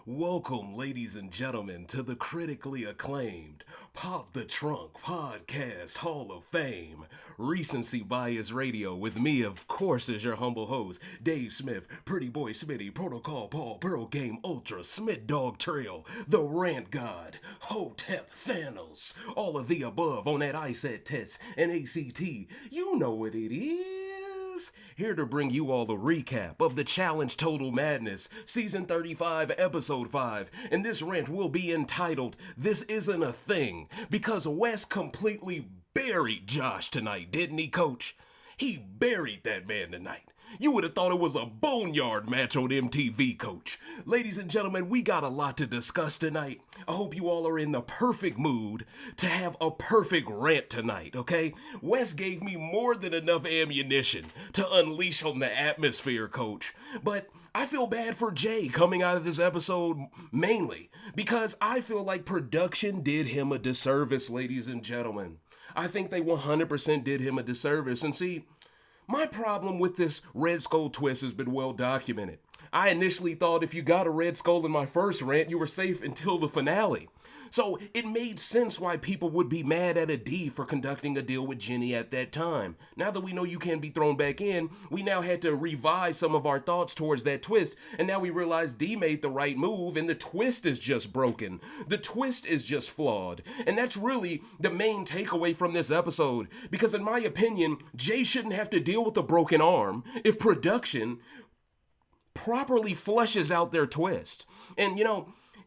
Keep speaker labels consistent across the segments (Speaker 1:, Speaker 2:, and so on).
Speaker 1: Welcome, ladies and gentlemen, to the critically acclaimed Pop the Trunk Podcast Hall of Fame, Recency Bias Radio, with me, of course, as your humble host, Dave Smith, Pretty Boy Smitty, Protocol Paul, Pearl Game Ultra, Smith Dog Trail, The Rant God, Hotep Thanos, all of the above on that ISAT test and ACT. You know what it is. Here to bring you all a recap of the Challenge Total Madness, Season 35, Episode 5, and this rant will be entitled, This Isn't a Thing, because Wes completely buried Josh tonight, didn't he, Coach? He buried that man tonight. You would have thought it was a boneyard match on MTV, Coach. Ladies and gentlemen, we got a lot to discuss tonight. I hope you all are in the perfect mood to have a perfect rant tonight, okay? Wes gave me more than enough ammunition to unleash on the atmosphere, Coach. But I feel bad for Jay coming out of this episode mainly because I feel like production did him a disservice, ladies and gentlemen. I think they 100% did him a disservice. And see, my problem with this Red Skull twist has been well documented. I initially thought if you got a Red Skull in my first rant, you were safe until the finale. So it made sense why people would be mad at a D for conducting a deal with Jenny at that time. Now that we know you can be thrown back in, we now had to revise some of our thoughts towards that twist, and now we realize D made the right move and the twist is just broken. The twist is just flawed. And that's really the main takeaway from this episode, because in my opinion, Jay shouldn't have to deal with a broken arm if production properly flushes out their twist. And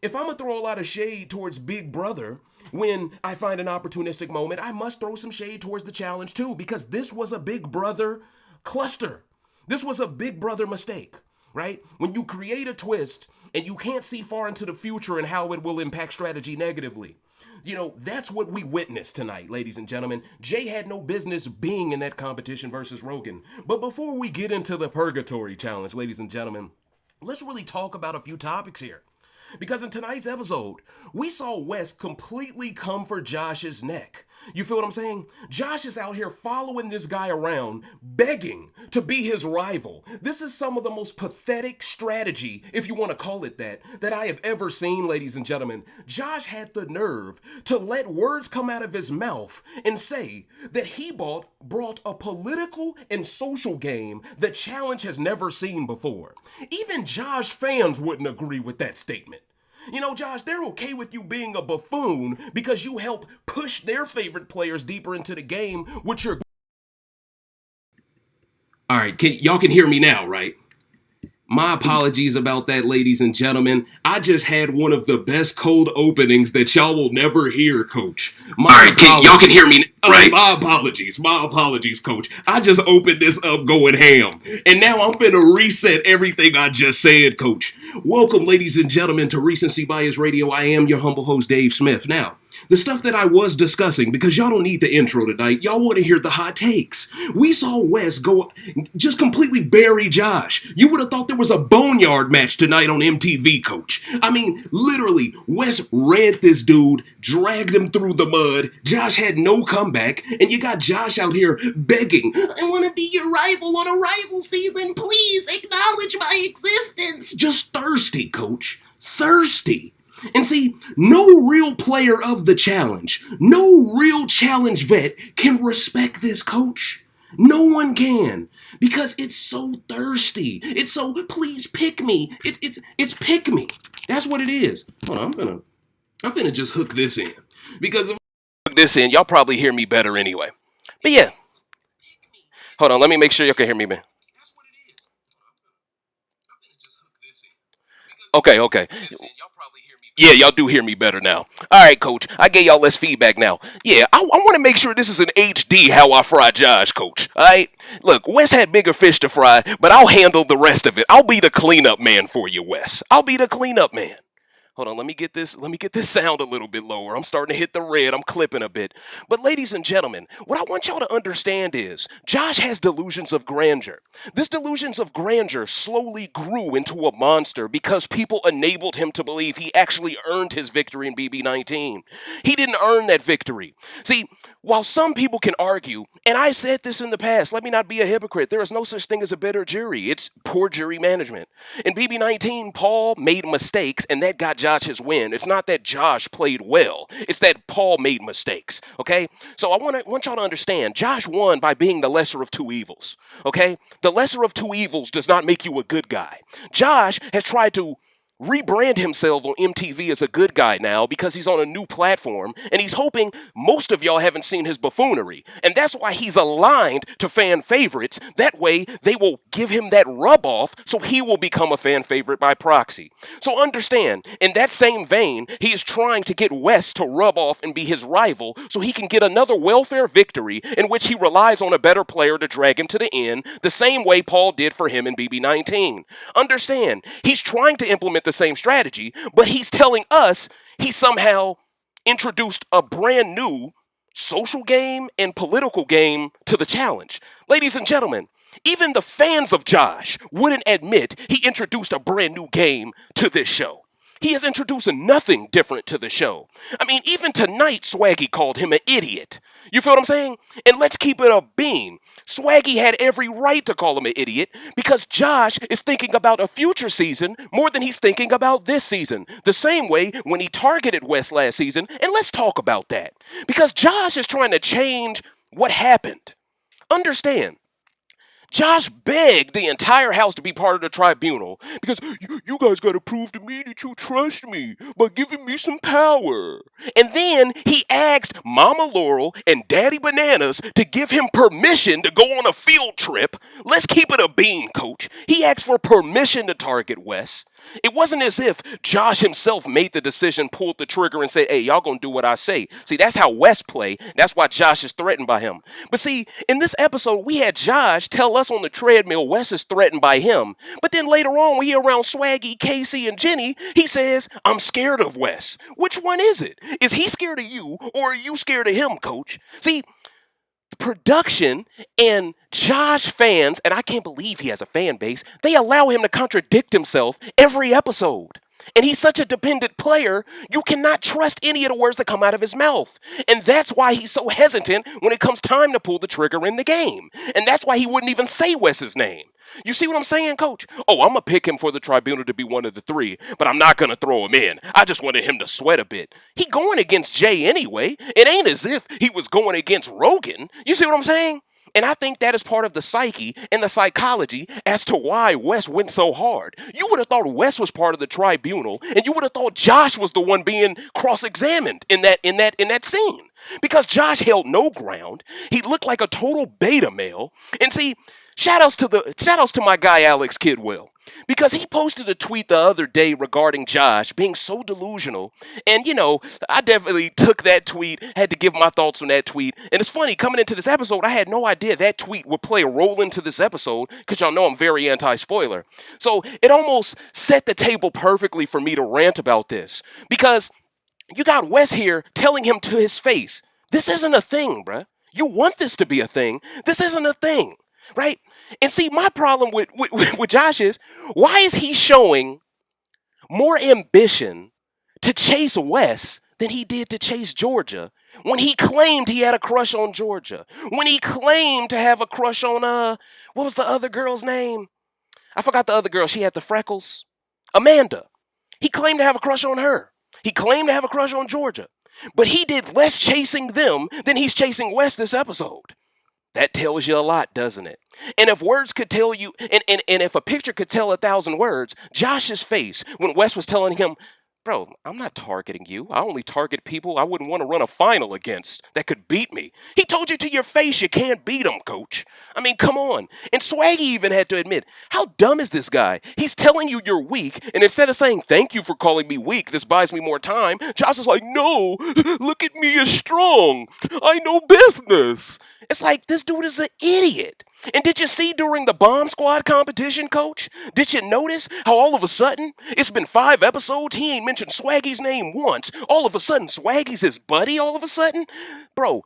Speaker 1: if I'm gonna throw a lot of shade towards Big Brother when I find an opportunistic moment, I must throw some shade towards the challenge too, because this was a Big Brother cluster. This was a Big Brother mistake, right? When you create a twist and you can't see far into the future and how it will impact strategy negatively. That's what we witnessed tonight, ladies and gentlemen. Jay had no business being in that competition versus Rogan. But before we get into the Purgatory Challenge, ladies and gentlemen, let's really talk about a few topics here. Because in tonight's episode, we saw Wes completely come for Josh's neck. You feel what I'm saying? Josh is out here following this guy around, begging to be his rival. This is some of the most pathetic strategy, if you want to call it that I have ever seen, ladies and gentlemen. Josh had the nerve to let words come out of his mouth and say that he brought a political and social game the challenge has never seen before. Even Josh fans wouldn't agree with that statement. Josh, they're okay with you being a buffoon because you help push their favorite players deeper into the game, which you're... All right, y'all can hear me now, right? My apologies about that, ladies and gentlemen. I just had one of the best cold openings that y'all will never hear, Coach. Y'all can hear me, right? My apologies, Coach. I just opened this up going ham. And now I'm finna reset everything I just said, Coach. Welcome, ladies and gentlemen, to Recency Bias Radio. I am your humble host, Dave Smith. Now, the stuff that I was discussing, because y'all don't need the intro tonight, y'all want to hear the hot takes. We saw Wes go just completely bury Josh. You would have thought there was a boneyard match tonight on MTV, Coach. I mean, literally, Wes read this dude, dragged him through the mud. Josh had no comeback, and you got Josh out here begging, I want to be your rival on a rival season. Please acknowledge my existence. Just thirsty, Coach. Thirsty. And see, no real player of the challenge, no real challenge vet can respect this, Coach. No one can, because it's so thirsty. It's so, please pick me. It's pick me. That's what it is. Hold on, I'm finna just hook this in, because if I hook this in, y'all probably hear me better anyway. But yeah, hold on, let me make sure y'all can hear me, man. Okay. Yeah, y'all do hear me better now. All right, Coach. I gave y'all less feedback now. Yeah, I want to make sure this is an HD how I fry Josh, Coach. All right? Look, Wes had bigger fish to fry, but I'll handle the rest of it. I'll be the cleanup man for you, Wes. I'll be the cleanup man. Hold on, let me get this sound a little bit lower. I'm starting to hit the red. I'm clipping a bit. But ladies and gentlemen, what I want y'all to understand is Josh has delusions of grandeur. This delusions of grandeur slowly grew into a monster because people enabled him to believe he actually earned his victory in BB19. He didn't earn that victory. See, while some people can argue, and I said this in the past, let me not be a hypocrite. There is no such thing as a better jury. It's poor jury management. In BB19, Paul made mistakes, and that got Josh his win. It's not that Josh played well. It's that Paul made mistakes, okay? So I want y'all to understand, Josh won by being the lesser of two evils, okay? The lesser of two evils does not make you a good guy. Josh has tried to rebrand himself on MTV as a good guy now because he's on a new platform, and he's hoping most of y'all haven't seen his buffoonery. And that's why he's aligned to fan favorites. That way, they will give him that rub off so he will become a fan favorite by proxy. So understand, in that same vein, he is trying to get Wes to rub off and be his rival so he can get another welfare victory in which he relies on a better player to drag him to the end, the same way Paul did for him in BB19. Understand, he's trying to implement the same strategy, but he's telling us he somehow introduced a brand new social game and political game to the challenge. Ladies and gentlemen, even the fans of Josh wouldn't admit he introduced a brand new game to this show. He has introduced nothing different to the show. I mean, even tonight, Swaggy called him an idiot. You feel what I'm saying? And let's keep it a bean. Swaggy had every right to call him an idiot because Josh is thinking about a future season more than he's thinking about this season. The same way when he targeted Wes last season, and let's talk about that. Because Josh is trying to change what happened. Understand, Josh begged the entire house to be part of the tribunal because you guys got to prove to me that you trust me by giving me some power. And then he asked Mama Laurel and Daddy Bananas to give him permission to go on a field trip. Let's keep it a bean, coach. He asked for permission to target Wes. It wasn't as if Josh himself made the decision, pulled the trigger, and said, hey, y'all gonna do what I say. See, that's how Wes play. That's why Josh is threatened by him. But see, in this episode, we had Josh tell us on the treadmill Wes is threatened by him. But then later on, when he around Swaggy, Casey, and Jenny, he says, I'm scared of Wes. Which one is it? Is he scared of you, or are you scared of him, coach? See, production and Josh fans, and I can't believe he has a fan base, they allow him to contradict himself every episode. And he's such a dependent player, you cannot trust any of the words that come out of his mouth. And that's why he's so hesitant when it comes time to pull the trigger in the game. And that's why he wouldn't even say Wes's name. You see what I'm saying, coach? Oh, I'm going to pick him for the tribunal to be one of the three, but I'm not going to throw him in. I just wanted him to sweat a bit. He going against Jay anyway. It ain't as if he was going against Rogan. You see what I'm saying? And I think that is part of the psyche and the psychology as to why Wes went so hard. You would have thought Wes was part of the tribunal, and you would have thought Josh was the one being cross-examined in that scene. Because Josh held no ground. He looked like a total beta male. And see, shout outs to my guy Alex Kidwell, because he posted a tweet the other day regarding Josh being so delusional. And, you know, I definitely took that tweet, had to give my thoughts on that tweet. And it's funny, coming into this episode, I had no idea that tweet would play a role into this episode, because y'all know I'm very anti-spoiler. So it almost set the table perfectly for me to rant about this, because you got Wes here telling him to his face, this isn't a thing, bruh. You want this to be a thing. This isn't a thing. Right? And see, my problem with Josh is, why is he showing more ambition to chase Wes than he did to chase Georgia when he claimed he had a crush on Georgia? When he claimed to have a crush on, what was the other girl's name? I forgot the other girl. She had the freckles. Amanda. He claimed to have a crush on her. He claimed to have a crush on Georgia. But he did less chasing them than he's chasing Wes this episode. That tells you a lot, doesn't it? And if words could tell you, and if a picture could tell 1,000 words, Josh's face when Wes was telling him, bro, I'm not targeting you. I only target people I wouldn't want to run a final against that could beat me. He told you to your face you can't beat him, coach. I mean, come on. And Swaggy even had to admit, how dumb is this guy? He's telling you you're weak, and instead of saying, thank you for calling me weak, this buys me more time, Josh is like, no, look at me as strong. I know business. It's like, this dude is an idiot. And did you see during the bomb squad competition, coach? Did you notice how all of a sudden, it's been 5 episodes, he ain't mentioned Swaggy's name once. All of a sudden, Swaggy's his buddy all of a sudden? Bro,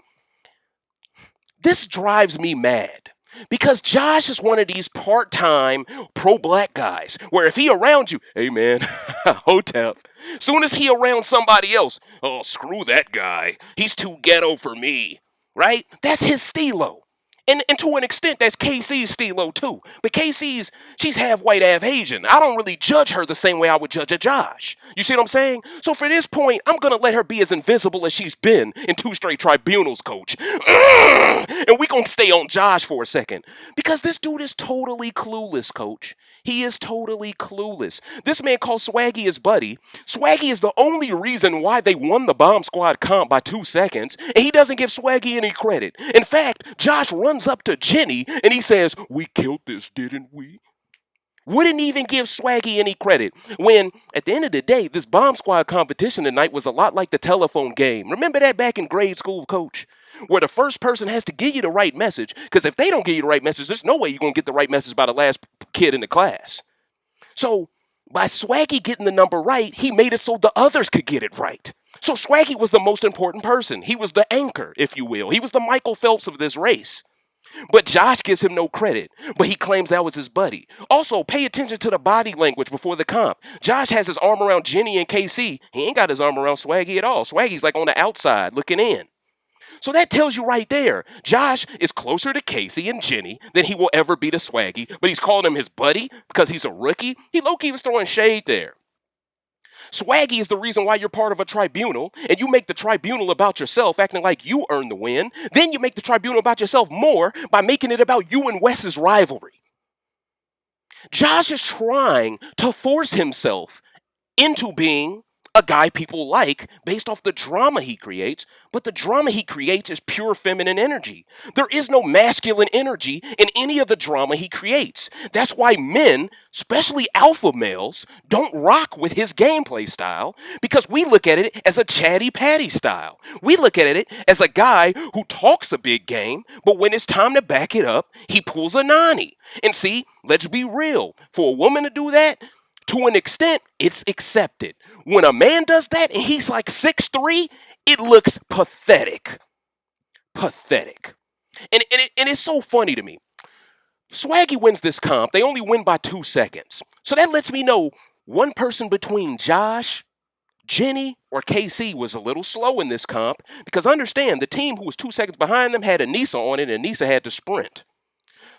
Speaker 1: this drives me mad. Because Josh is one of these part-time pro-black guys where if he around you, hey man, hotep. Soon as he around somebody else, oh screw that guy. He's too ghetto for me. Right? That's his stilo. And to an extent, that's KC's stilo too. But she's half white, half Asian. I don't really judge her the same way I would judge a Josh. You see what I'm saying? So for this point, I'm going to let her be as invisible as she's been in 2 straight tribunals, coach. And we going to stay on Josh for a second. Because this dude is totally clueless, coach. He is totally clueless. This man called Swaggy his buddy. Swaggy is the only reason why they won the Bomb Squad comp by 2 seconds, and he doesn't give Swaggy any credit. In fact, Josh runs up to Jenny and he says, "We killed this, didn't we?" Wouldn't even give Swaggy any credit. When, at the end of the day, this Bomb Squad competition tonight was a lot like the telephone game. Remember that back in grade school, coach? Where the first person has to give you the right message, because if they don't give you the right message, there's no way you're going to get the right message by the last kid in the class. So, by Swaggy getting the number right, he made it so the others could get it right. So Swaggy was the most important person. He was the anchor, if you will. He was the Michael Phelps of this race. But Josh gives him no credit, but he claims that was his buddy. Also, pay attention to the body language before the comp. Josh has his arm around Jenny and KC. He ain't got his arm around Swaggy at all. Swaggy's like on the outside, looking in. So that tells you right there, Josh is closer to Casey and Jenny than he will ever be to Swaggy, but he's calling him his buddy because he's a rookie. He low-key was throwing shade there. Swaggy is the reason why you're part of a tribunal, and you make the tribunal about yourself, acting like you earned the win. Then you make the tribunal about yourself more by making it about you and Wes's rivalry. Josh is trying to force himself into being a guy people like based off the drama he creates, but the drama he creates is pure feminine energy. There is no masculine energy in any of the drama he creates. That's why men, especially alpha males, don't rock with his gameplay style because we look at it as a chatty patty style. We look at it as a guy who talks a big game, but when it's time to back it up, he pulls a nani. And see, let's be real. For a woman to do that, to an extent, it's accepted. When a man does that and he's like 6'3", it looks pathetic. Pathetic. And it's so funny to me. Swaggy wins this comp. They only win by 2 seconds. So that lets me know one person between Josh, Jenny, or KC was a little slow in this comp because understand the team who was 2 seconds behind them had Anissa on it and Anissa had to sprint.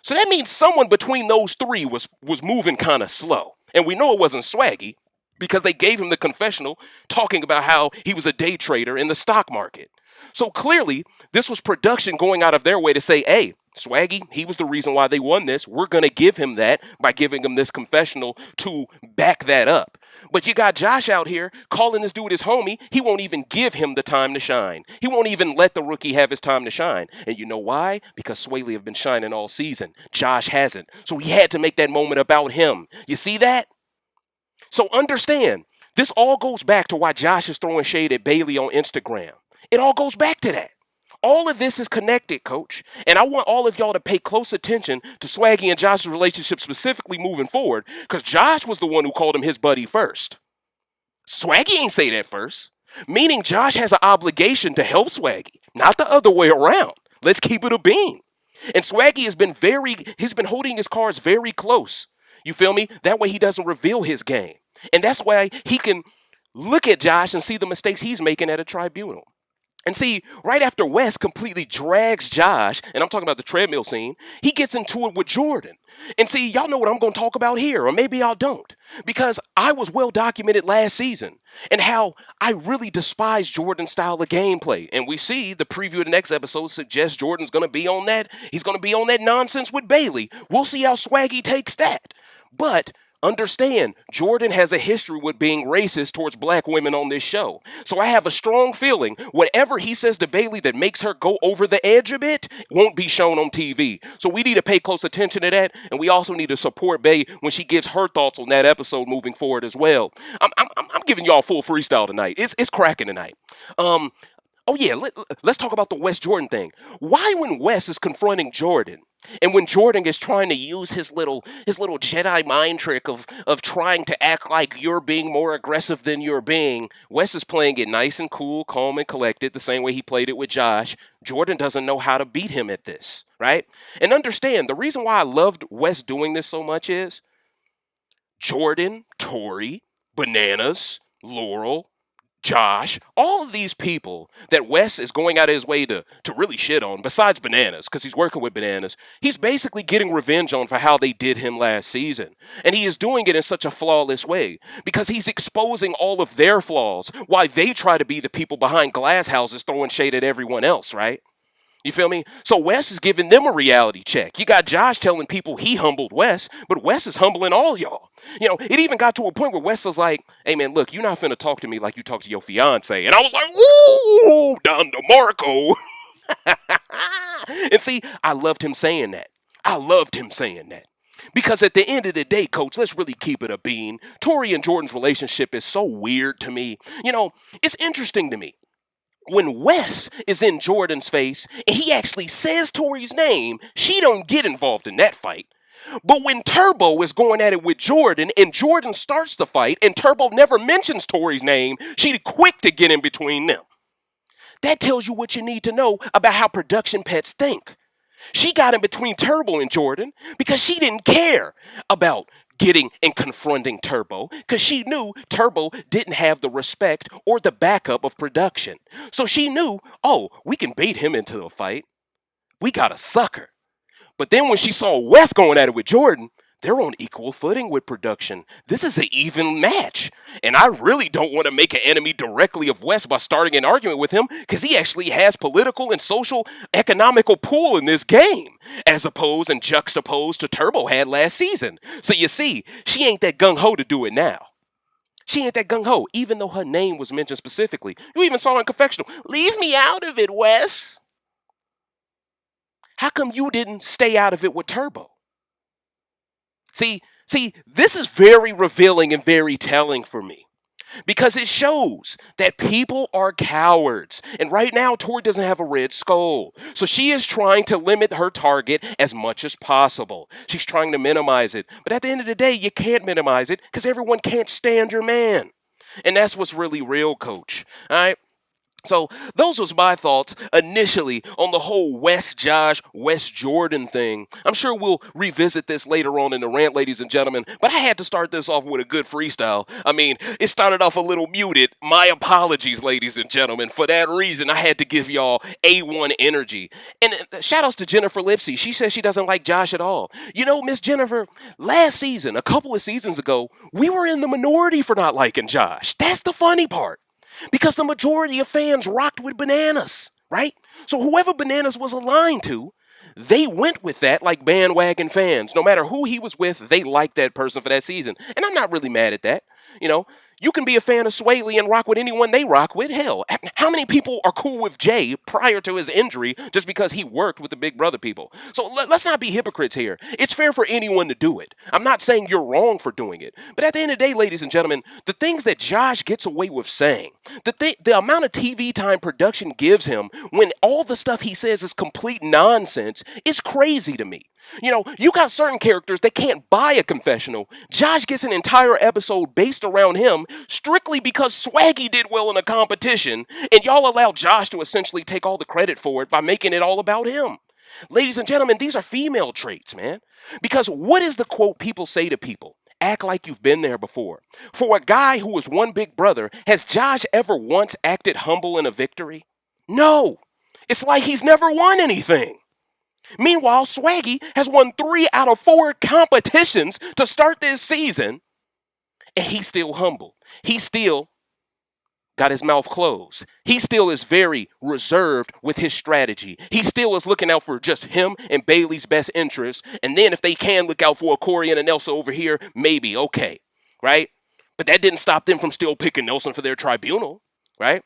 Speaker 1: So that means someone between those 3 was moving kind of slow. And we know it wasn't Swaggy because they gave him the confessional talking about how he was a day trader in the stock market. So clearly, this was production going out of their way to say, hey, Swaggy, he was the reason why they won this. We're going to give him that by giving him this confessional to back that up. But you got Josh out here calling this dude his homie. He won't even give him the time to shine. He won't even let the rookie have his time to shine. And you know why? Because Swaley have been shining all season. Josh hasn't. So he had to make that moment about him. You see that? So understand, this all goes back to why Josh is throwing shade at Bailey on Instagram. It all goes back to that. All of this is connected, coach. And I want all of y'all to pay close attention to Swaggy and Josh's relationship specifically moving forward, because Josh was the one who called him his buddy first. Swaggy ain't say that first, meaning Josh has an obligation to help Swaggy, not the other way around. Let's keep it a bean. And Swaggy he's been holding his cards very close. You feel me? That way he doesn't reveal his game. And that's why he can look at Josh and see the mistakes he's making at a tribunal. And see, right after Wes completely drags Josh, and I'm talking about the treadmill scene, he gets into it with Jordan. And see, y'all know what I'm going to talk about here, or maybe y'all don't. Because I was well documented last season, and how I really despise Jordan's style of gameplay. And we see the preview of the next episode suggests Jordan's going to be on that. He's going to be on that nonsense with Bailey. We'll see how Swaggy takes that. But understand, Jordan has a history with being racist towards black women on this show. So I have a strong feeling whatever he says to Bailey that makes her go over the edge a bit won't be shown on TV. So we need to pay close attention to that, and we also need to support Bae when she gives her thoughts on that episode moving forward as well. I'm giving y'all full freestyle tonight. It's cracking tonight.
Speaker 2: Oh yeah, let's talk about the Wes Jordan thing. Why when Wes is confronting Jordan and when Jordan is trying to use his little Jedi mind trick of trying to act like you're being more aggressive than you're being, Wes is playing it nice and cool, calm and collected, the same way he played it with Josh. Jordan doesn't know how to beat him at this, right? And understand the reason why I loved Wes doing this so much is Jordan, Tori, Bananas, Laurel, Josh, all of these people that Wes is going out of his way to really shit on, besides Bananas, because he's working with Bananas, he's basically getting revenge on for how they did him last season. And he is doing it in such a flawless way because he's exposing all of their flaws while they try to be the people behind glass houses throwing shade at everyone else, right? You feel me? So Wes is giving them a reality check. You got Josh telling people he humbled Wes, but Wes is humbling all y'all. It even got to a point where Wes was like, hey man, look, you're not finna talk to me like you talk to your fiance. And I was like, ooh, Don DeMarco. And see, I loved him saying that. I loved him saying that. Because at the end of the day, coach, let's really keep it a bean. Tori and Jordan's relationship is so weird to me. It's interesting to me when Wes is in Jordan's face and he actually says Tori's name, she don't get involved in that fight. But when Turbo is going at it with Jordan and Jordan starts the fight and Turbo never mentions Tori's name, she's quick to get in between them. That tells you what you need to know about how production pets think. She got in between Turbo and Jordan because she didn't care about getting and confronting Turbo because she knew Turbo didn't have the respect or the backup of production. So she knew, oh, we can bait him into a fight. We got a sucker. But then when she saw Wes going at it with Jordan, they're on equal footing with production. This is an even match. And I really don't want to make an enemy directly of Wes by starting an argument with him because he actually has political and social economical pull in this game, as opposed and juxtaposed to Turbo had last season. So you see, she ain't that gung-ho to do it now. She ain't that gung-ho, even though her name was mentioned specifically. You even saw her in confessional. Leave me out of it, Wes. How come you didn't stay out of it with Turbo? See, this is very revealing and very telling for me because it shows that people are cowards. And right now, Tori doesn't have a red skull. So she is trying to limit her target as much as possible. She's trying to minimize it. But at the end of the day, you can't minimize it because everyone can't stand your man. And that's what's really real, coach. All right? So those was my thoughts initially on the whole Wes Jordan thing. I'm sure we'll revisit this later on in the rant, ladies and gentlemen, but I had to start this off with a good freestyle. I mean, it started off a little muted. My apologies, ladies and gentlemen. For that reason, I had to give y'all A1 energy. And shout outs to Jennifer Lipsy. She says she doesn't like Josh at all. Miss Jennifer, last season, a couple of seasons ago, we were in the minority for not liking Josh. That's the funny part. Because the majority of fans rocked with Bananas, right? So whoever Bananas was aligned to, they went with that like bandwagon fans. No matter who he was with, they liked that person for that season. And I'm not really mad at that. You can be a fan of Sway Lee and rock with anyone they rock with. Hell, how many people are cool with Jay prior to his injury just because he worked with the Big Brother people? So let's not be hypocrites here. It's fair for anyone to do it. I'm not saying you're wrong for doing it. But at the end of the day, ladies and gentlemen, the things that Josh gets away with saying, the amount of TV time production gives him when all the stuff he says is complete nonsense is crazy to me. You got certain characters that can't buy a confessional. Josh gets an entire episode based around him strictly because Swaggy did well in a competition, and y'all allow Josh to essentially take all the credit for it by making it all about him. Ladies and gentlemen, these are female traits, man. Because what is the quote people say to people? Act like you've been there before. For a guy who was one big brother, has Josh ever once acted humble in a victory? No. It's like he's never won anything. Meanwhile, Swaggy has won 3 out of 4 competitions to start this season, and he's still humble. He still got his mouth closed. He still is very reserved with his strategy. He still is looking out for just him and Bailey's best interest, and then if they can look out for a Corey and a Nelson over here, maybe, okay, right? But that didn't stop them from still picking Nelson for their tribunal, right?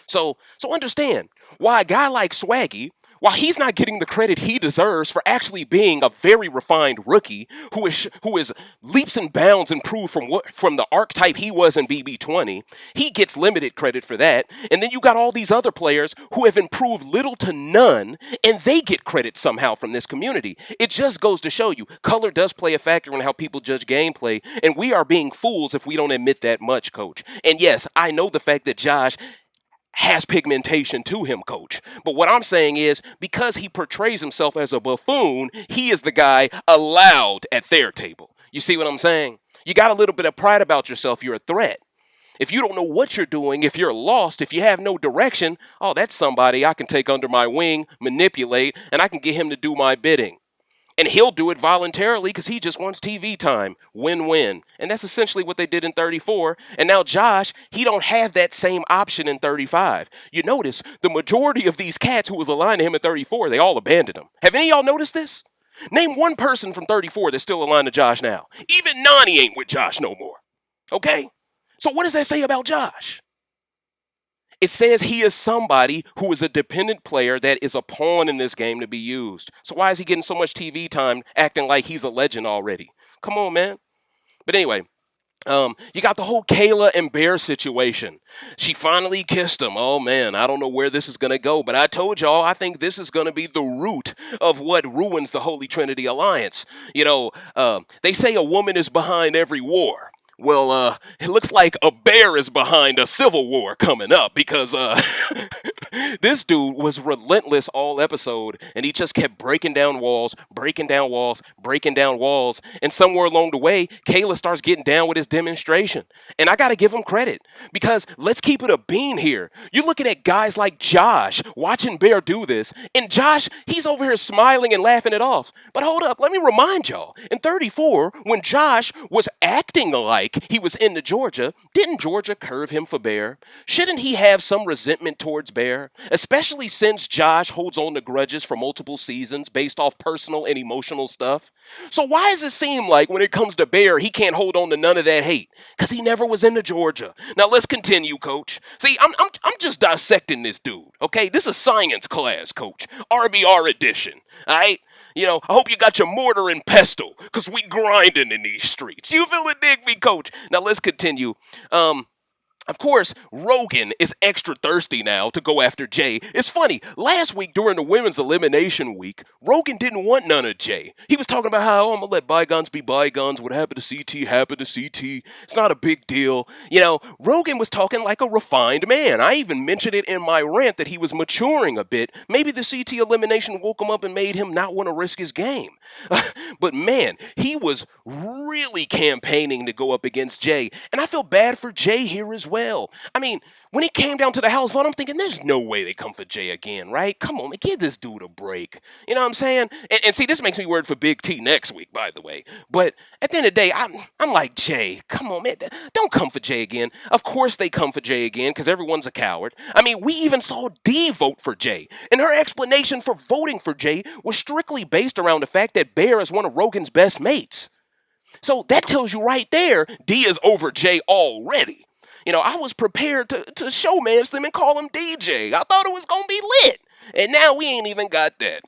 Speaker 2: So understand, why a guy like Swaggy while he's not getting the credit he deserves for actually being a very refined rookie who is leaps and bounds improved from the archetype he was in BB20, he gets limited credit for that. And then you got all these other players who have improved little to none, and they get credit somehow from this community. It just goes to show you, color does play a factor in how people judge gameplay, and we are being fools if we don't admit that much, coach. And yes, I know the fact that Josh has pigmentation to him, coach. But what I'm saying is, because he portrays himself as a buffoon, he is the guy allowed at their table. You see what I'm saying? You got a little bit of pride about yourself, you're a threat. If you don't know what you're doing, if you're lost, if you have no direction, oh, that's somebody I can take under my wing, manipulate, and I can get him to do my bidding. And he'll do it voluntarily because he just wants TV time. Win-win. And that's essentially what they did in 34. And now Josh, he don't have that same option in 35. You notice the majority of these cats who was aligned to him in 34, they all abandoned him. Have any of y'all noticed this? Name one person from 34 that's still aligned to Josh now. Even Nani ain't with Josh no more. Okay? So what does that say about Josh? It says he is somebody who is a dependent player that is a pawn in this game to be used. So why is he getting so much TV time acting like he's a legend already? Come on, man. But anyway, you got the whole Kayla and Bear situation. She finally kissed him. Oh, man, I don't know where this is going to go, but I told y'all I think this is going to be the root of what ruins the Holy Trinity Alliance. You know, they say a woman is behind every war. Well, it looks like a bear is behind a civil war coming up because this dude was relentless all episode, and he just kept breaking down walls, breaking down walls, breaking down walls. And somewhere along the way, Kayla starts getting down with his demonstration. And I got to give him credit because let's keep it a bean here. You're looking at guys like Josh watching Bear do this, and Josh, he's over here smiling and laughing it off. But hold up, let me remind y'all, in 34, when Josh was acting like he was into Georgia, didn't Georgia curve him for Bear? Shouldn't he have some resentment towards Bear? Especially since Josh holds on to grudges for multiple seasons based off personal and emotional stuff. So why does it seem like when it comes to Bear, he can't hold on to none of that hate? Because he never was into Georgia. Now let's continue, coach. See, I'm just dissecting this dude, okay? This is science class, coach. RBR edition, all right? You know, I hope you got your mortar and pestle, because we grinding in these streets. You feel it, dig me, coach? Now, let's continue. Of course, Rogan is extra thirsty now to go after Jay. It's funny, last week during the women's elimination week, Rogan didn't want none of Jay. He was talking about how, I'm going to let bygones be bygones. What happened to CT happened to CT. It's not a big deal. You know, Rogan was talking like a refined man. I even mentioned it in my rant that he was maturing a bit. Maybe the CT elimination woke him up and made him not want to risk his game. But man, he was really campaigning to go up against Jay. And I feel bad for Jay here as well. I mean, when it came down to the house vote, I'm thinking there's no way they come for Jay again, right? Come on, man, give this dude a break. You know what I'm saying? And see, this makes me worried for Big T next week, by the way. But at the end of the day, I'm like, Jay, come on, man, don't come for Jay again. Of course they come for Jay again because everyone's a coward. I mean, we even saw Dee vote for Jay. And her explanation for voting for Jay was strictly based around the fact that Bear is one of Rogan's best mates. So that tells you right there, Dee is over Jay already. You know, I was prepared to showmance them and call him DJ. I thought it was going to be lit. And now we ain't even got that.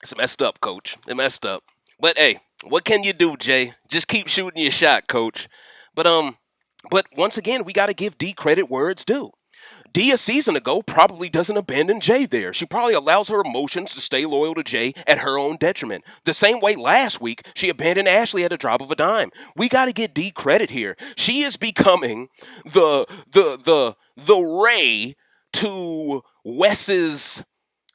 Speaker 2: It's messed up, coach. It messed up. But hey, what can you do, Jay? Just keep shooting your shot, coach. But once again, we got to give Dee credit where it's due. Dee a season ago probably doesn't abandon Jay there. She probably allows her emotions to stay loyal to Jay at her own detriment. The same way last week, she abandoned Ashley at a drop of a dime. We got to get Dee credit here. She is becoming the Rey to Wes's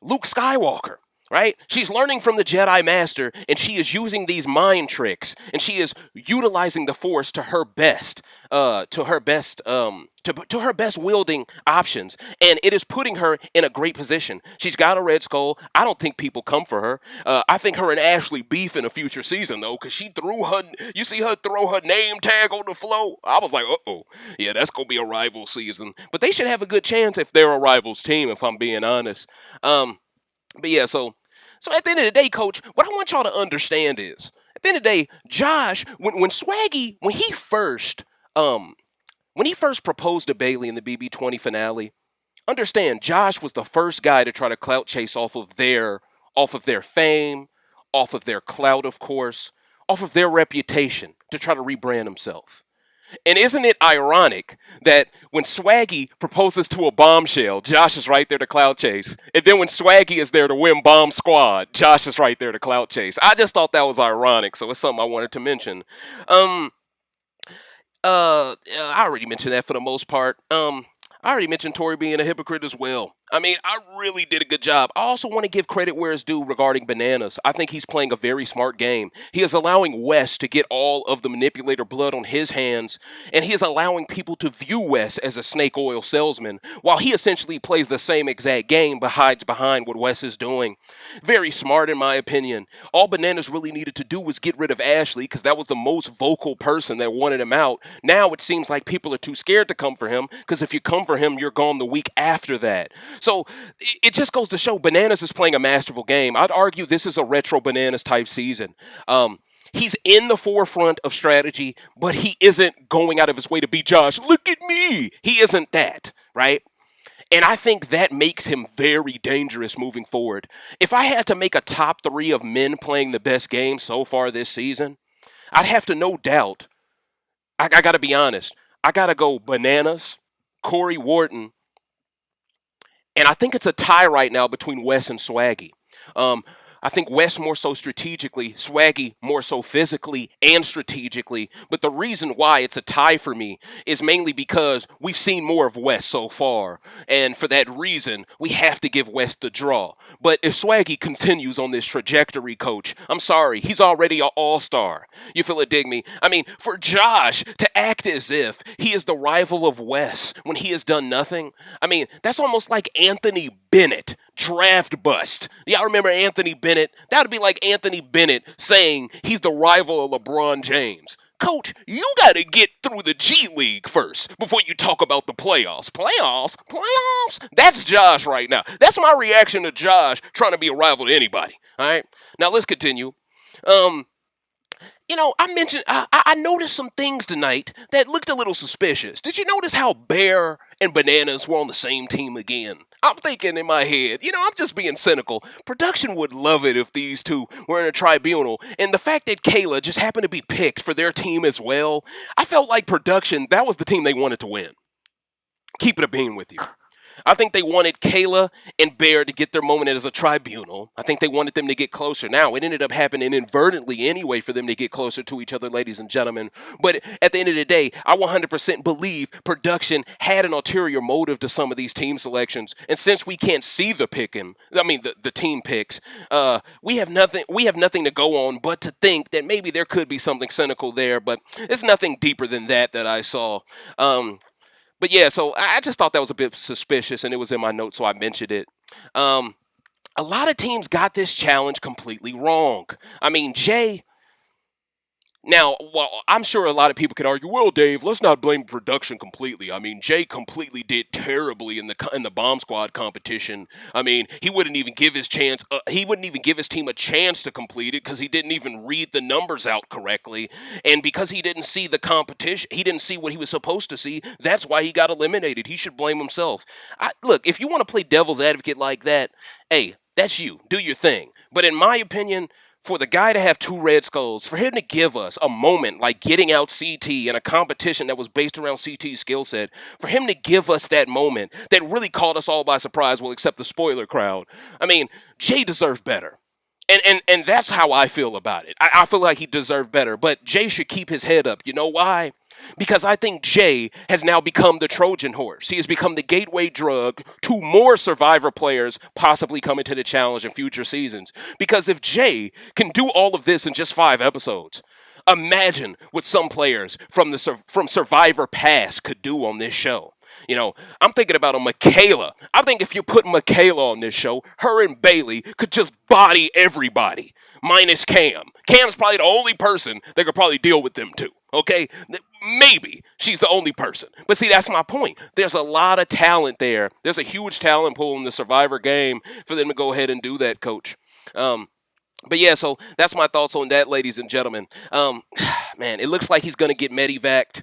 Speaker 2: Luke Skywalker. Right? She's learning from the Jedi Master, and she is using these mind tricks, and she is utilizing the Force to her best, to her best wielding options, and it is putting her in a great position. She's got a red skull. I don't think people come for her. I think her and Ashley beef in a future season though, because you see her throw her name tag on the floor. I was like, yeah, that's gonna be a rival season. But they should have a good chance if they're a rivals team, if I'm being honest. But yeah, so at the end of the day, coach, what I want y'all to understand is, at the end of the day, Josh, when Swaggy, when he first proposed to Bailey in the BB20 finale, Understand, Josh was the first guy to try to clout chase off of their fame, off of their clout, of course, off of their reputation to try to rebrand himself. And isn't it ironic that when Swaggy proposes to a bombshell, Josh is right there to clout chase. And then when Swaggy is there to win Bomb Squad, Josh is right there to clout chase. I just thought that was ironic, so it's something I wanted to mention. Um, I already mentioned that for the most part. I already mentioned Tory being a hypocrite as well. I mean, I really did a good job. I also want to give credit where it's due regarding Bananas. I think he's playing a very smart game. He is allowing Wes to get all of the manipulator blood on his hands, and he is allowing people to view Wes as a snake oil salesman, while he essentially plays the same exact game but hides behind what Wes is doing. Very smart, in my opinion. All Bananas really needed to do was get rid of Ashley, because that was the most vocal person that wanted him out. Now it seems like people are too scared to come for him, because if you come for him, you're gone the week after that. So it just goes to show Bananas is playing a masterful game. I'd argue this is a retro Bananas type season. He's in the forefront of strategy, but he isn't going out of his way to be Josh. Look at me. He isn't that, right? And I think that makes him very dangerous moving forward. If I had to make a top three of men playing the best game so far this season, I'd have to no doubt, I got to be honest, I got to go Bananas, Corey Wharton, and I think it's a tie right now between Wes and Swaggy. Um, I think Wes more so strategically, Swaggy more so physically and strategically. But the reason why it's a tie for me is mainly because we've seen more of Wes so far. And for that reason, we have to give Wes the draw. But if Swaggy continues on this trajectory, coach, I'm sorry, he's already an all-star. You feel it, dig me? I mean, for Josh to act as if he is the rival of Wes when he has done nothing, I mean, that's almost like Anthony Bennett, draft bust. Y'all remember Anthony Bennett? That would be like Anthony Bennett saying he's the rival of LeBron James. Coach, you got to get through the G League first before you talk about the playoffs. Playoffs? Playoffs? That's Josh right now. That's my reaction to Josh trying to be a rival to anybody. All right? Now let's continue. I noticed some things tonight that looked a little suspicious. Did you notice how Bear and Bananas were on the same team again? I'm thinking in my head, I'm just being cynical. Production would love it if these two were in a tribunal. And the fact that Kayla just happened to be picked for their team as well, I felt like production, that was the team they wanted to win. Keep it a bean with you. I think they wanted Kayla and Bear to get their moment as a tribunal. I think they wanted them to get closer. Now, it ended up happening inadvertently anyway for them to get closer to each other, ladies and gentlemen. But at the end of the day, I 100% believe production had an ulterior motive to some of these team selections. And since we can't see the team picks, we have nothing to go on but to think that maybe there could be something cynical there. But it's nothing deeper than that I saw. But yeah, so I just thought that was a bit suspicious, and it was in my notes, so I mentioned it. A lot of teams got this challenge completely wrong. I mean, Jay. Now, I'm sure a lot of people could argue, well, Dave, let's not blame production completely. I mean, Jay completely did terribly in the Bomb Squad competition. I mean, he wouldn't even give his team a chance to complete it because he didn't even read the numbers out correctly, and because he didn't see the competition, he didn't see what he was supposed to see. That's why he got eliminated. He should blame himself. Look, if you want to play devil's advocate like that, hey, that's you. Do your thing. But in my opinion, for the guy to have two red skulls, for him to give us a moment like getting out CT in a competition that was based around CT's skill set, for him to give us that moment that really caught us all by surprise, well, except the spoiler crowd. I mean, Jay deserved better. And that's how I feel about it. I feel like he deserved better, but Jay should keep his head up. You know why? Because I think Jay has now become the Trojan horse. He has become the gateway drug to more Survivor players possibly coming to the challenge in future seasons. Because if Jay can do all of this in just 5 episodes, imagine what some players from Survivor past could do on this show. I'm thinking about a Michaela. I think if you put Michaela on this show, her and Bailey could just body everybody, minus Cam. Cam's probably the only person that could probably deal with them two. Okay? Maybe she's the only person. But see, that's my point. There's a lot of talent there. There's a huge talent pool in the Survivor game for them to go ahead and do that, coach. But yeah, so that's my thoughts on that, ladies and gentlemen. Man, it looks like he's going to get medevaced.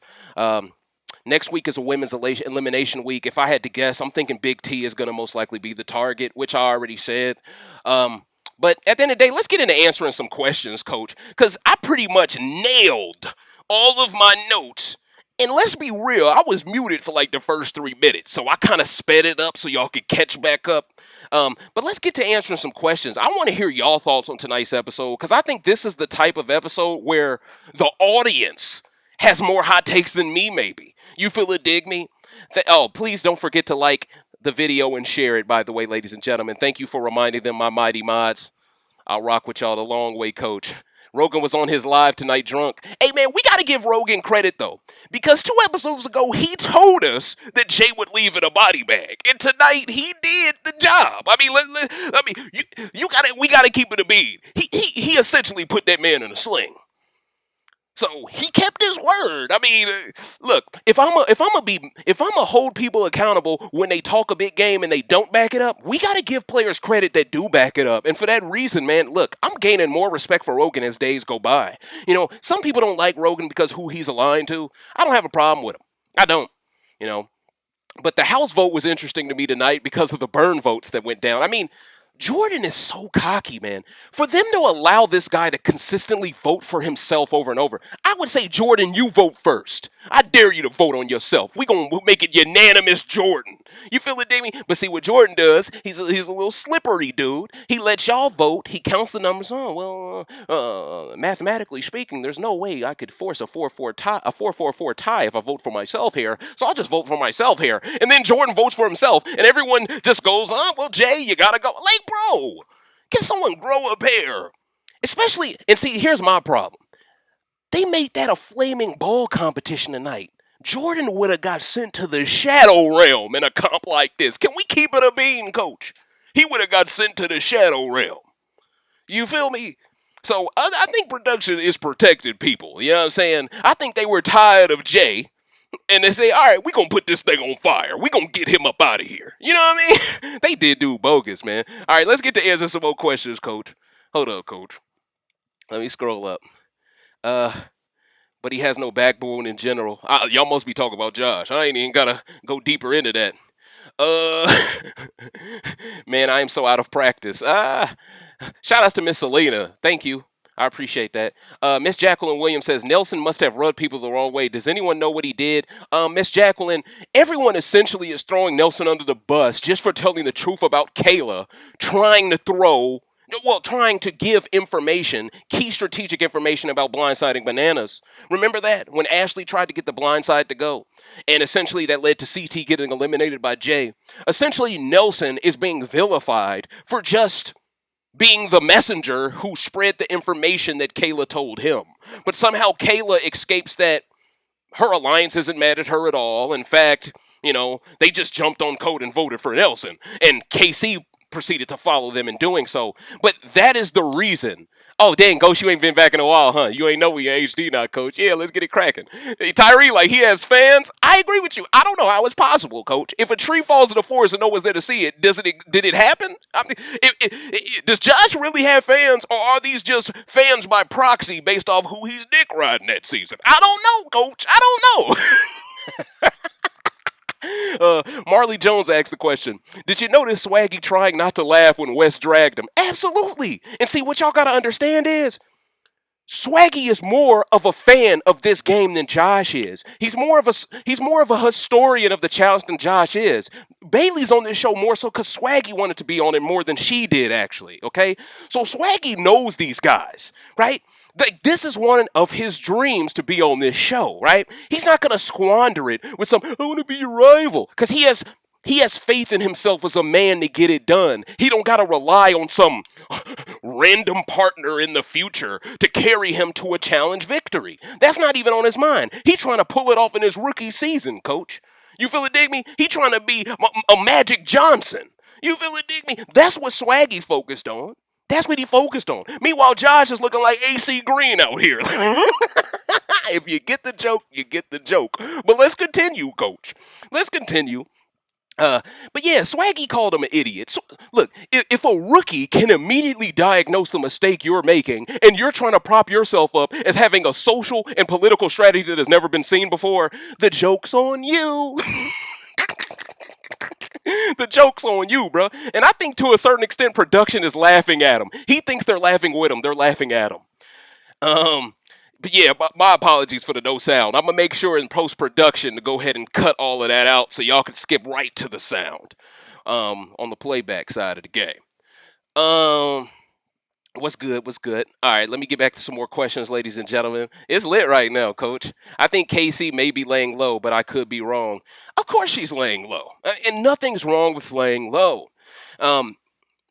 Speaker 2: Next week is a women's elimination week. If I had to guess, I'm thinking Big T is going to most likely be the target, which I already said. But at the end of the day, let's get into answering some questions, Coach, because I pretty much nailed all of my notes. And let's be real, I was muted for like the first 3 minutes, so I kind of sped it up so y'all could catch back up. But let's get to answering some questions. I want to hear y'all thoughts on tonight's episode, because I think this is the type of episode where the audience has more hot takes than me, maybe. You feel it, dig me? Please don't forget to like the video and share it, by the way, ladies and gentlemen. Thank you for reminding them, my mighty mods. I'll rock with y'all the long way, Coach. Rogan was on his live tonight drunk. Hey, man, we got to give Rogan credit, though, because 2 episodes ago, he told us that Jay would leave in a body bag. And tonight, he did the job. I mean, we got to keep it a bead. He essentially put that man in a sling. So he kept his word. I mean, look, if I'm gonna hold people accountable when they talk a big game and they don't back it up, we gotta give players credit that do back it up. And for that reason, man, look, I'm gaining more respect for Rogan as days go by. You know, some people don't like Rogan because who he's aligned to. I don't have a problem with him. I don't. You know, but the House vote was interesting to me tonight because of the burn votes that went down. I mean, Jordan is so cocky, man. For them to allow this guy to consistently vote for himself over and over, I would say, Jordan, you vote first. I dare you to vote on yourself. We're going to make it unanimous, Jordan. You feel it, Damien? But see what Jordan does, he's a little slippery dude. He lets y'all vote. He counts the numbers. Mathematically speaking, there's no way I could force a 4-4 tie if I vote for myself here. So I'll just vote for myself here. And then Jordan votes for himself, and everyone just goes, well, Jay, you got to go. Like, bro, can someone grow a pair? Especially, and see, here's my problem. They made that a flaming ball competition tonight. Jordan would have got sent to the shadow realm in a comp like this. Can we keep it a bean, Coach? He would have got sent to the shadow realm. You feel me? So I think production is protected people. You know what I'm saying? I think they were tired of Jay. And they say, all right, we're going to put this thing on fire. We're going to get him up out of here. You know what I mean? They did do bogus, man. All right, let's get to answer some more questions, Coach. Hold up, Coach. Let me scroll up. But he has no backbone in general. Y'all must be talking about Josh. I ain't even got to go deeper into that. Man, I am so out of practice. Shout outs to Miss Selena. Thank you. I appreciate that. Miss Jacqueline Williams says, Nelson must have rubbed people the wrong way. Does anyone know what he did? Miss Jacqueline, everyone essentially is throwing Nelson under the bus just for telling the truth about Kayla, trying to give information, key strategic information about blindsiding Bananas. Remember that? When Ashley tried to get the blindside to go. And essentially that led to CT getting eliminated by Jay. Essentially, Nelson is being vilified for just being the messenger who spread the information that Kayla told him. But somehow Kayla escapes that her alliance isn't mad at her at all. In fact, they just jumped on code and voted for Nelson. And KC proceeded to follow them in doing so. But that is the reason. Oh, dang, Ghost, you ain't been back in a while, huh? You ain't know we in HD now, Coach. Yeah, let's get it cracking. Hey, Tyree, like, he has fans? I agree with you. I don't know how it's possible, Coach. If a tree falls in the forest and no one's there to see it, did it happen? I mean, does Josh really have fans, or are these just fans by proxy based off who he's dick riding that season? I don't know, Coach. I don't know. Marley Jones asked the question, did you notice Swaggy trying not to laugh when Wes dragged him? Absolutely. And see, what y'all gotta understand is Swaggy is more of a fan of this game than Josh is. He's more of a historian of the challenge than Josh is. Bailey's on this show more so because Swaggy wanted to be on it more than she did, actually, okay? So Swaggy knows these guys, right? Like, this is one of his dreams to be on this show, right? He's not going to squander it with some, I want to be your rival. Because he has faith in himself as a man to get it done. He don't got to rely on some random partner in the future to carry him to a challenge victory. That's not even on his mind. He's trying to pull it off in his rookie season, Coach. You feel it, dig me? He trying to be a Magic Johnson. You feel it, dig me? That's what Swaggy focused on. That's what he focused on. Meanwhile, Josh is looking like AC Green out here. If you get the joke, you get the joke. But let's continue, Coach. Let's continue. Uh, but yeah, Swaggy called him an idiot. So, look, if a rookie can immediately diagnose the mistake you're making, and you're trying to prop yourself up as having a social and political strategy that has never been seen before, the joke's on you. The joke's on you, bro. And I think to a certain extent, production is laughing at him. He thinks they're laughing with him. They're laughing at him. Um, but yeah, my apologies for the no sound. I'm gonna make sure in post production to go ahead and cut all of that out so y'all can skip right to the sound. On the playback side of the game. Um, what's good? What's good? All right, let me get back to some more questions, ladies and gentlemen. It's lit right now, Coach. I think KC may be laying low, but I could be wrong. Of course, she's laying low, and nothing's wrong with laying low. Um,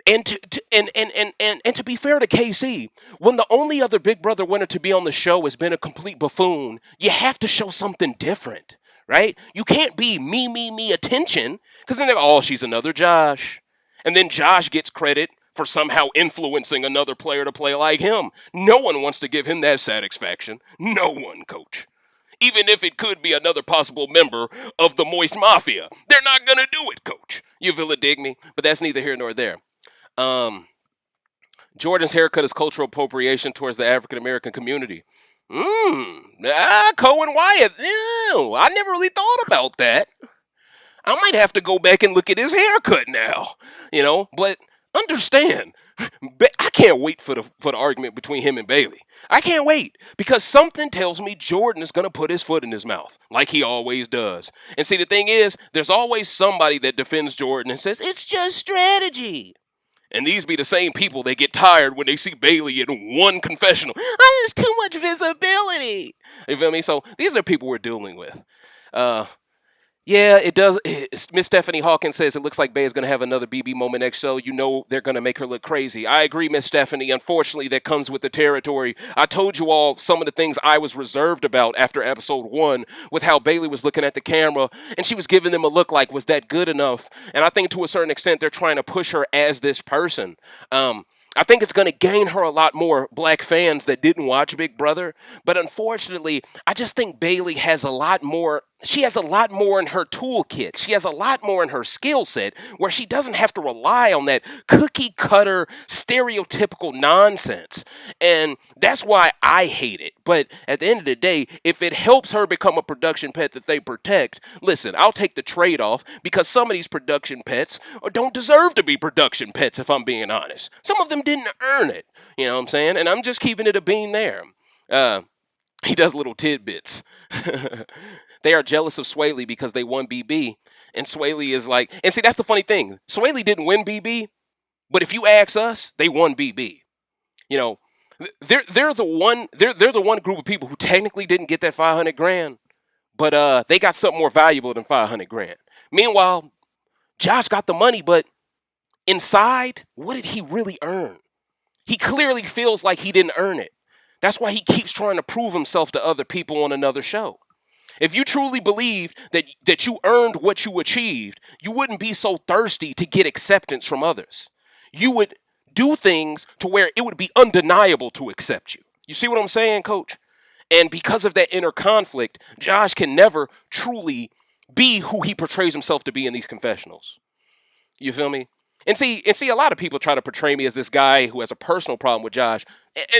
Speaker 2: and to be fair to KC, when the only other Big Brother winner to be on the show has been a complete buffoon, you have to show something different, right? You can't be me attention, because then they're oh, she's another Josh. And then Josh gets credit for somehow influencing another player to play like him. No one wants to give him that satisfaction. No one, Coach. Even if it could be another possible member of the Moist Mafia. They're not going to do it, Coach. You feel it, dig me? But that's neither here nor there. Jordan's haircut is cultural appropriation towards the African American community. Cohen Wyatt. Ew, I never really thought about that. I might have to go back and look at his haircut now, but understand, I can't wait for the argument between him and Bailey. I can't wait, because something tells me Jordan is going to put his foot in his mouth, like he always does. And see, the thing is, there's always somebody that defends Jordan and says, it's just strategy. And these be the same people that get tired when they see Bailey in one confessional. Oh, there's too much visibility. You feel me? So these are the people we're dealing with. Yeah, it does. Miss Stephanie Hawkins says it looks like Bay is going to have another BB moment next show. You know they're going to make her look crazy. I agree, Miss Stephanie. Unfortunately, that comes with the territory. I told you all some of the things I was reserved about after episode 1 with how Bailey was looking at the camera and she was giving them a look like, was that good enough? And I think to a certain extent they're trying to push her as this person. I think it's going to gain her a lot more black fans that didn't watch Big Brother. But unfortunately, I just think Bailey has a lot more. She has a lot more in her toolkit. She has a lot more in her skill set where she doesn't have to rely on that cookie cutter, stereotypical nonsense. And that's why I hate it. But at the end of the day, if it helps her become a production pet that they protect, listen, I'll take the trade-off, because some of these production pets don't deserve to be production pets, if I'm being honest. Some of them didn't earn it. You know what I'm saying? And I'm just keeping it a bean there. He does little tidbits. They are jealous of Swaley because they won BB. And Swaley is like, and see, that's the funny thing. Swaley didn't win BB, but if you ask us, they won BB. You know, they're the one group of people who technically didn't get that 500 grand, but they got something more valuable than 500 grand. Meanwhile, Josh got the money, but inside, what did he really earn? He clearly feels like he didn't earn it. That's why he keeps trying to prove himself to other people on another show. If you truly believed that you earned what you achieved, you wouldn't be so thirsty to get acceptance from others. You would do things to where it would be undeniable to accept you. You see what I'm saying, Coach? And because of that inner conflict, Josh can never truly be who he portrays himself to be in these confessionals. You feel me? And see, a lot of people try to portray me as this guy who has a personal problem with Josh.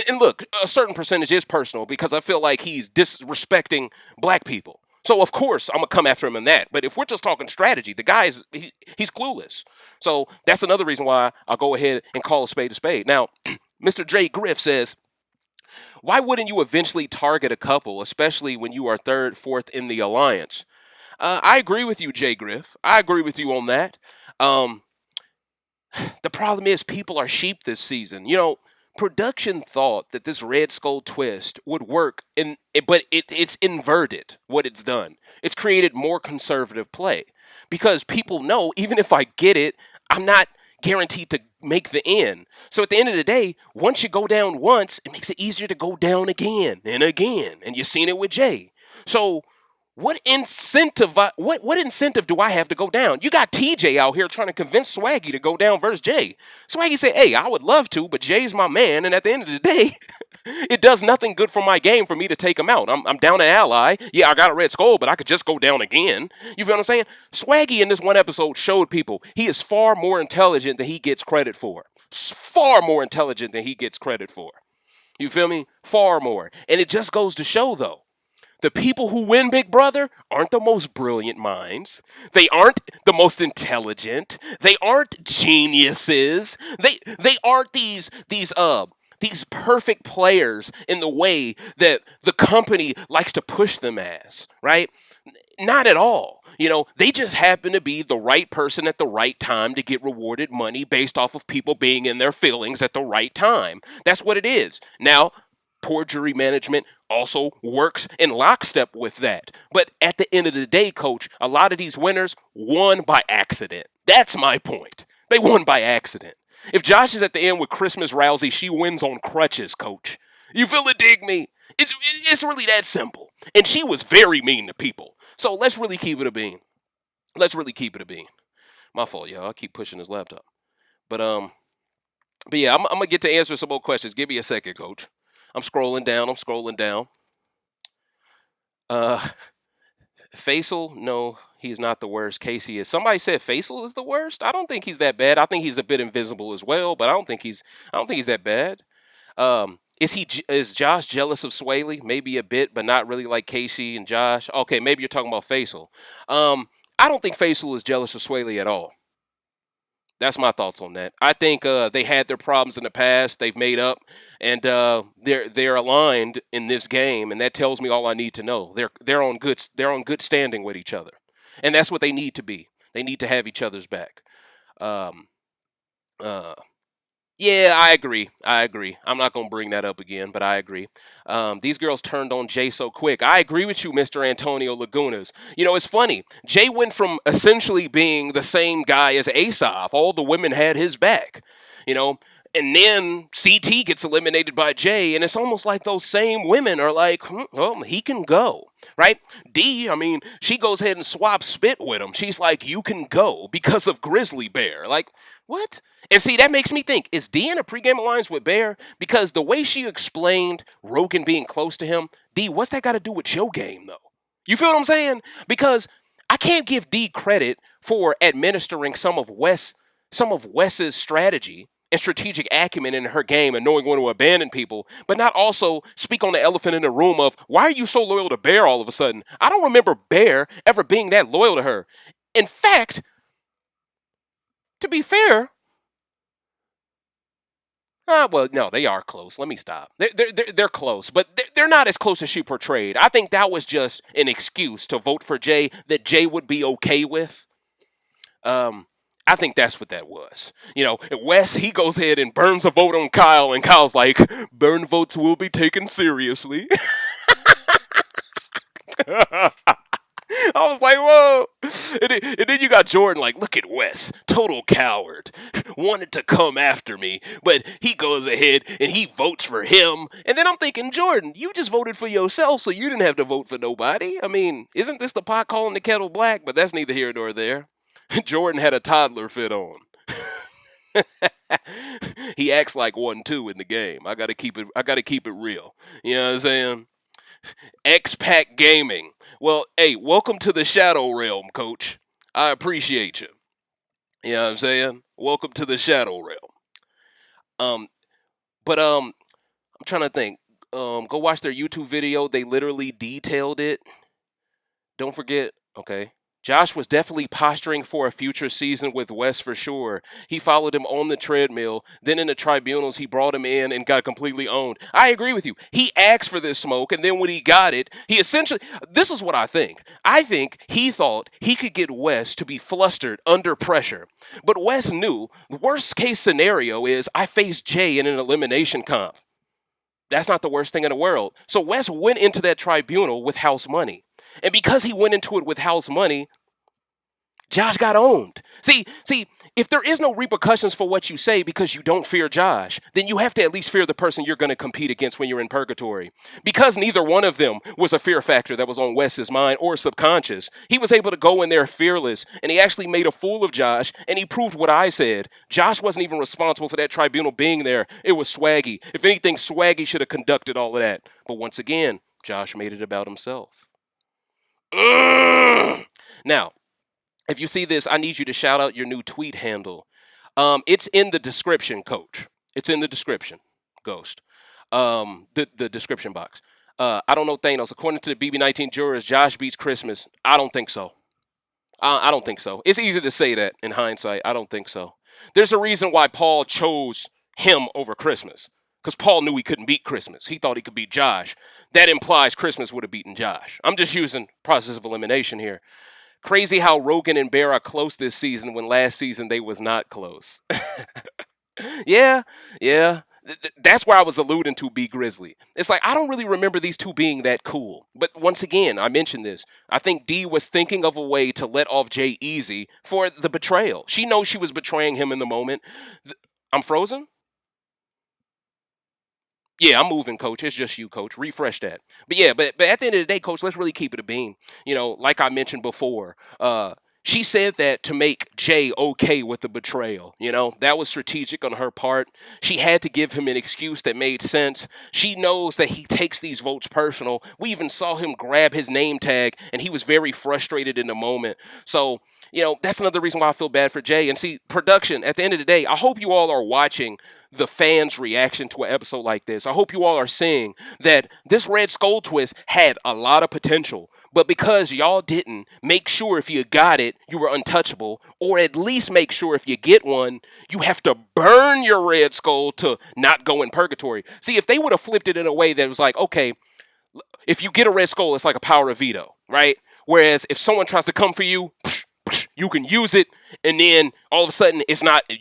Speaker 2: And look, a certain percentage is personal because I feel like he's disrespecting black people. So, of course, I'm going to come after him in that. But if we're just talking strategy, the guy he's clueless. So that's another reason why I'll go ahead and call a spade a spade. Now, Mr. J. Griff says, why wouldn't you eventually target a couple, especially when you are third, fourth in the alliance? I agree with you, J. Griff. I agree with you on that. The problem is people are sheep this season. You know, production thought that this Red Skull twist would work, but it's inverted what it's done. It's created more conservative play because people know even if I get it, I'm not guaranteed to make the end. So at the end of the day, once you go down once, it makes it easier to go down again and again. And you've seen it with Jay. So what incentive do I have to go down? You got TJ out here trying to convince Swaggy to go down versus Jay. Swaggy said, "Hey, I would love to, but Jay's my man, and at the end of the day, it does nothing good for my game for me to take him out. I'm down an ally. Yeah, I got a red skull, but I could just go down again." You feel what I'm saying? Swaggy in this one episode showed people he is far more intelligent than he gets credit for. Far more intelligent than he gets credit for. You feel me? Far more. And it just goes to show, though, the people who win Big Brother aren't the most brilliant minds. They aren't the most intelligent. They aren't geniuses. They aren't these perfect players in the way that the company likes to push them as, right? Not at all. They just happen to be the right person at the right time to get rewarded money based off of people being in their feelings at the right time. That's what it is. Now, poor jury management also works in lockstep with that. But at the end of the day, coach, a lot of these winners won by accident. That's my point. They won by accident. If Josh is at the end with Christmas Rousey, she wins on crutches, coach. You feel it, dig me? It's really that simple. And she was very mean to people. So let's really keep it a bean. My fault, y'all. I keep pushing this laptop. But yeah, I'm gonna get to answer some more questions. Give me a second, coach. I'm scrolling down. Faisal, no, he's not the worst. Casey is. Somebody said Faisal is the worst. I don't think he's that bad. I think he's a bit invisible as well, but I don't think he's that bad. Is Josh jealous of Swaley? Maybe a bit, but not really like Casey and Josh. Okay, maybe you're talking about Faisal. I don't think Faisal is jealous of Swaley at all. That's my thoughts on that. I think they had their problems in the past. They've made up, and they're aligned in this game, and that tells me all I need to know. They're on good standing with each other, and that's what they need to be. They need to have each other's back. Um, yeah, I agree. I'm not gonna bring that up again, but I agree. These girls turned on Jay so quick. I agree with you, Mr. Antonio Lagunas. It's funny. Jay went from essentially being the same guy as Asaf. All the women had his back, and then CT gets eliminated by Jay, and it's almost like those same women are like, well, he can go, right? D, she goes ahead and swaps spit with him. She's like, you can go because of Grizzly Bear. Like, what? And see, that makes me think, is D in a pregame alliance with Bear? Because the way she explained Rogan being close to him, D, what's that got to do with your game, though? You feel what I'm saying? Because I can't give D credit for administering some of Wes's strategy and strategic acumen in her game and knowing when to abandon people, but not also speak on the elephant in the room of, why are you so loyal to Bear all of a sudden? I don't remember Bear ever being that loyal to her. In fact, to be fair, well, no, they are close. Let me stop. They're close, but they're not as close as she portrayed. I think that was just an excuse to vote for Jay that Jay would be okay with. I think that's what that was. Wes, he goes ahead and burns a vote on Kyle, and Kyle's like, burn votes will be taken seriously. I was like, whoa. And then you got Jordan like, look at Wes, total coward. Wanted to come after me, but he goes ahead and he votes for him. And then I'm thinking, Jordan, you just voted for yourself, so you didn't have to vote for nobody. Isn't this the pot calling the kettle black? But that's neither here nor there. Jordan had a toddler fit on. He acts like one too in the game. I gotta keep it real. You know what I'm saying? X-Pac Gaming. Well, hey, welcome to the Shadow Realm, Coach. I appreciate you. You know what I'm saying? Welcome to the Shadow Realm. But I'm trying to think. Go watch their YouTube video. They literally detailed it. Don't forget. Okay. Josh was definitely posturing for a future season with Wes for sure. He followed him on the treadmill. Then in the tribunals, he brought him in and got completely owned. I agree with you. He asked for this smoke, and then when he got it, he essentially... This is what I think. I think he thought he could get Wes to be flustered under pressure. But Wes knew the worst case scenario is I face Jay in an elimination comp. That's not the worst thing in the world. So Wes went into that tribunal with house money. And because he went into it with house money, Josh got owned. See, if there is no repercussions for what you say because you don't fear Josh, then you have to at least fear the person you're going to compete against when you're in purgatory. Because neither one of them was a fear factor that was on Wes's mind or subconscious, he was able to go in there fearless, and he actually made a fool of Josh, and he proved what I said. Josh wasn't even responsible for that tribunal being there. It was Swaggy. If anything, Swaggy should have conducted all of that. But once again, Josh made it about himself. Now, if you see this, I need you to shout out your new tweet handle. It's in the description, Coach. It's in the description, Ghost. The description box. I don't know Thanos. According to the BB19 jurors, Josh beats Christmas. I don't think so. I don't think so. It's easy to say that in hindsight. I don't think so. There's a reason why Paul chose him over Christmas. Because Paul knew he couldn't beat Christmas. He thought he could beat Josh. That implies Christmas would have beaten Josh. I'm just using process of elimination here. Crazy how Rogan and Bear are close this season when last season they was not close. Yeah. That's where I was alluding to B Grizzly. It's like, I don't really remember these two being that cool. But once again, I mentioned this. I think D was thinking of a way to let off Jay easy for the betrayal. She knows she was betraying him in the moment. I'm frozen? Yeah, I'm moving, Coach. It's just you, Coach. Refresh that. But yeah, but at the end of the day, Coach, let's really keep it a beam. Like I mentioned before, she said that to make Jay okay with the betrayal. That was strategic on her part. She had to give him an excuse that made sense. She knows that he takes these votes personal. We even saw him grab his name tag, and he was very frustrated in the moment. So, that's another reason why I feel bad for Jay. And see, production, at the end of the day, I hope you all are watching the fans' reaction to an episode like this. I hope you all are seeing that this Red Skull twist had a lot of potential, but because y'all didn't make sure if you got it, you were untouchable, or at least make sure if you get one, you have to burn your Red Skull to not go in purgatory. See, if they would have flipped it in a way that was like, okay, if you get a Red Skull, it's like a power of veto, right? Whereas if someone tries to come for you, you can use it, and then all of a sudden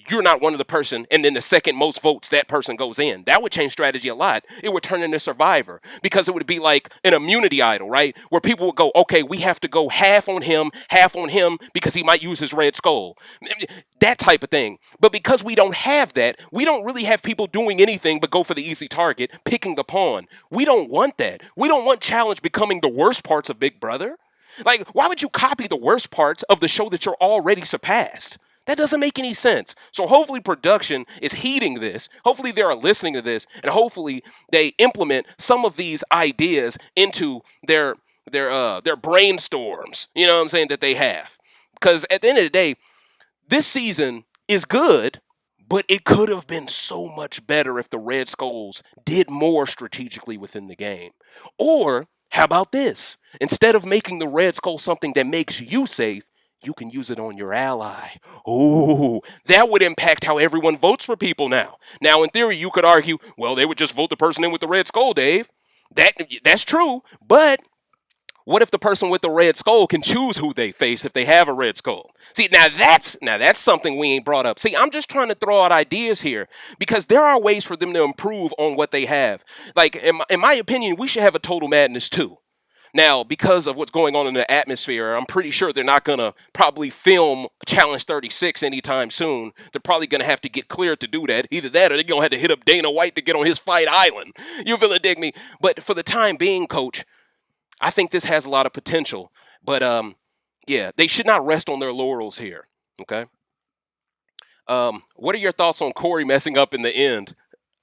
Speaker 2: you're not one of the person, and then the second most votes, that person goes in. That would change strategy a lot. It would turn into Survivor, because it would be like an immunity idol, right? Where people would go, okay, we have to go half on him, because he might use his Red Skull. That type of thing. But because we don't have that, we don't really have people doing anything but go for the easy target, picking the pawn. We don't want that. We don't want challenge becoming the worst parts of Big Brother. Like, why would you copy the worst parts of the show that you're already surpassed? That doesn't make any sense. So hopefully production is heeding this. Hopefully they are listening to this, and hopefully they implement some of these ideas into their brainstorms. You know what I'm saying, that they have. Because at the end of the day, this season is good, but it could have been so much better if the Red Skulls did more strategically within the game. Or how about this? Instead of making the Red Skull something that makes you safe, you can use it on your ally. Ooh, that would impact how everyone votes for people now. Now, in theory, you could argue, well, they would just vote the person in with the Red Skull, Dave. That's true, but what if the person with the Red Skull can choose who they face if they have a Red Skull? See, now that's something we ain't brought up. See, I'm just trying to throw out ideas here, because there are ways for them to improve on what they have. Like, in my opinion, we should have a Total Madness 2. Now, because of what's going on in the atmosphere, I'm pretty sure they're not going to probably film Challenge 36 anytime soon. They're probably going to have to get cleared to do that. Either that or they're going to have to hit up Dana White to get on his fight island. You feel it, dig me? But for the time being, Coach, I think this has a lot of potential. But, yeah, they should not rest on their laurels here, okay? What are your thoughts on Corey messing up in the end?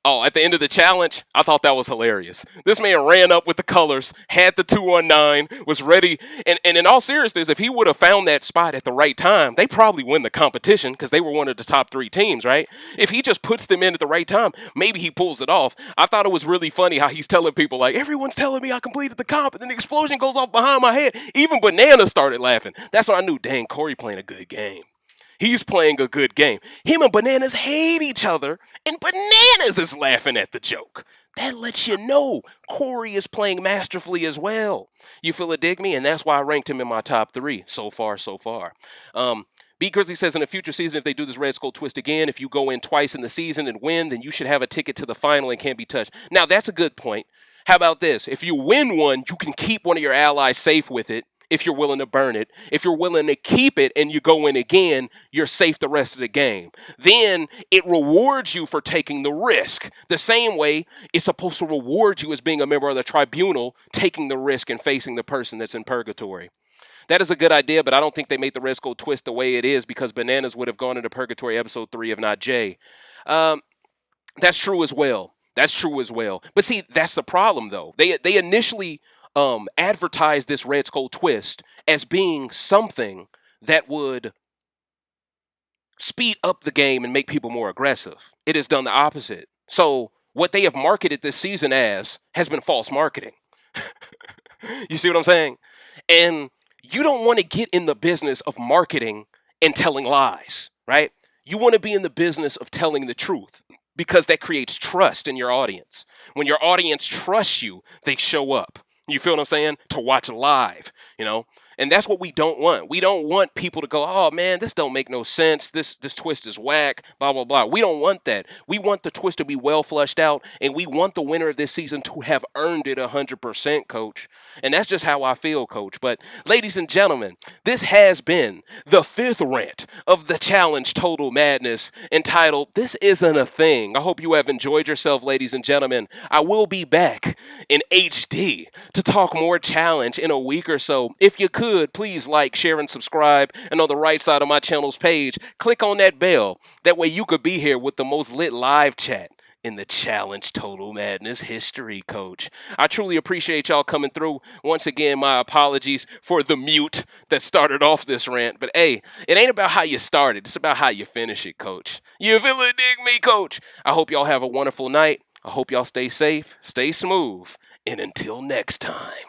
Speaker 2: Oh, at the end of the challenge, I thought that was hilarious. This man ran up with the colors, had the 219, was ready. And in all seriousness, if he would have found that spot at the right time, they probably win the competition, because they were one of the top 3 teams, right? If he just puts them in at the right time, maybe he pulls it off. I thought it was really funny how he's telling people, like, everyone's telling me I completed the comp, and then the explosion goes off behind my head. Even Banana started laughing. That's when I knew, dang, Corey playing a good game. He's playing a good game. Him and Bananas hate each other, and Bananas is laughing at the joke. That lets you know Corey is playing masterfully as well. You feel it, dig me? And that's why I ranked him in my top 3 so far. B. Grizzly says, in a future season, if they do this Red Skull twist again, if you go in twice in the season and win, then you should have a ticket to the final and can't be touched. Now, that's a good point. How about this? If you win one, you can keep one of your allies safe with it. if you're willing to burn it. If you're willing to keep it and you go in again, you're safe the rest of the game. Then it rewards you for taking the risk. The same way it's supposed to reward you as being a member of the tribunal, taking the risk and facing the person that's in purgatory. That is a good idea, but I don't think they made the Red Skull twist the way it is, because Bananas would have gone into purgatory episode 3 if not Jay. That's true as well. That's true as well. But see, that's the problem, though. They initially advertised this Red Skull twist as being something that would speed up the game and make people more aggressive. It has done the opposite. So what they have marketed this season as has been false marketing. You see what I'm saying? And you don't want to get in the business of marketing and telling lies, right? You want to be in the business of telling the truth, because that creates trust in your audience. When your audience trusts you, they show up. You feel what I'm saying? To watch live, you know? And that's what we don't want. We don't want people to go, oh man, this don't make no sense. This twist is whack, blah, blah, blah. We don't want that. We want the twist to be well flushed out, and we want the winner of this season to have earned it 100%, Coach. And that's just how I feel, Coach. But ladies and gentlemen, this has been the 5th rant of the challenge Total Madness, entitled This Isn't a Thing. I hope you have enjoyed yourself, ladies and gentlemen. I will be back in HD to talk more challenge in a week or so. If you could, please like, share, and subscribe. And on the right side of my channel's page, click on that bell. That way you could be here with the most lit live chat in the challenge Total Madness history, Coach. I truly appreciate y'all coming through. Once again, my apologies for the mute that started off this rant. But hey, it ain't about how you started. It's about how you finish it, Coach. You feel it, dig me, Coach? I hope y'all have a wonderful night. I hope y'all stay safe, stay smooth, and until next time.